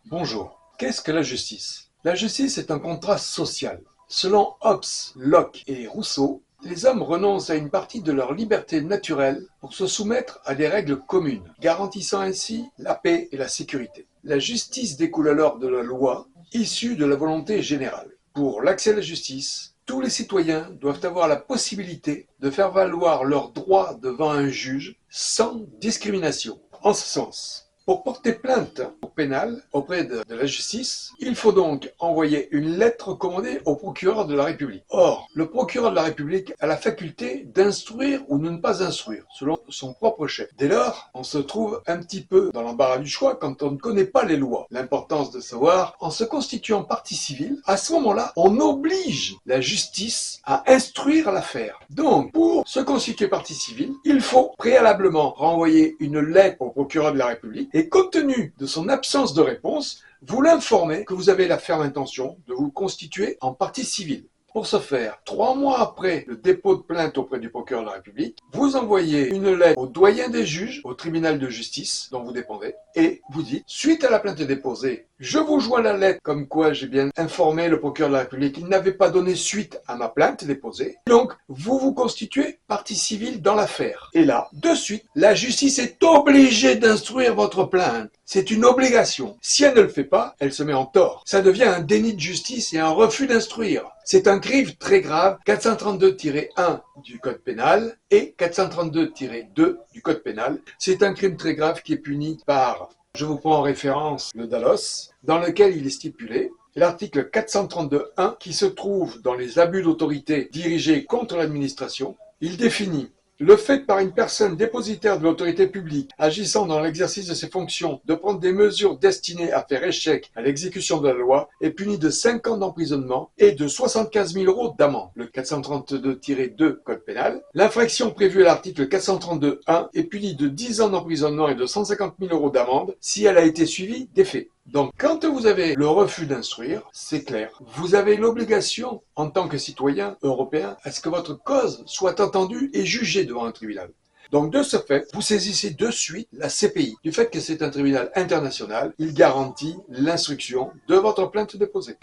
Bonjour. Qu'est-ce que la justice? La justice est un contrat social. Selon Hobbes, Locke et Rousseau, les hommes renoncent à une partie de leur liberté naturelle pour se soumettre à des règles communes, garantissant ainsi la paix et la sécurité. La justice découle alors de la loi, issue de la volonté générale. Pour l'accès à la justice, tous les citoyens doivent avoir la possibilité de faire valoir leurs droits devant un juge sans discrimination. En ce sens, pour porter plainte pénale auprès de la justice, il faut donc envoyer une lettre recommandée au procureur de la République. Or, le procureur de la République a la faculté d'instruire ou de ne pas instruire, selon son propre chef. Dès lors, on se trouve un petit peu dans l'embarras du choix quand on ne connaît pas les lois. L'importance de savoir, en se constituant partie civile, à ce moment-là, on oblige la justice à instruire l'affaire. Donc, pour se constituer partie civile, il faut préalablement renvoyer une lettre au procureur de la République et compte tenu de son absence de réponse, vous l'informez que vous avez la ferme intention de vous constituer en partie civile. Pour ce faire, 3 mois après le dépôt de plainte auprès du procureur de la République, vous envoyez une lettre au doyen des juges, au tribunal de justice dont vous dépendez, et vous dites, suite à la plainte déposée, je vous joins la lettre comme quoi j'ai bien informé le procureur de la République qu'il n'avait pas donné suite à ma plainte déposée. Donc, vous vous constituez partie civile dans l'affaire. Et là, de suite, la justice est obligée d'instruire votre plainte. C'est une obligation. Si elle ne le fait pas, elle se met en tort. Ça devient un déni de justice et un refus d'instruire. C'est un crime très grave, 432-1 du Code pénal et 432-2 du Code pénal. C'est un crime très grave qui est puni par, je vous prends en référence le Dallos, dans lequel il est stipulé l'article 432-1 qui se trouve dans les abus d'autorité dirigés contre l'administration. Il définit le fait par une personne dépositaire de l'autorité publique agissant dans l'exercice de ses fonctions de prendre des mesures destinées à faire échec à l'exécution de la loi est puni de 5 ans d'emprisonnement et de 75 000 € d'amende. Le 432-2 Code pénal. L'infraction prévue à l'article 432-1 est punie de 10 ans d'emprisonnement et de 150 000 € d'amende si elle a été suivie des faits. Donc, quand vous avez le refus d'instruire, c'est clair, vous avez l'obligation, en tant que citoyen européen, à ce que votre cause soit entendue et jugée devant un tribunal. Donc, de ce fait, vous saisissez de suite la CPI. Du fait que c'est un tribunal international, il garantit l'instruction de votre plainte déposée.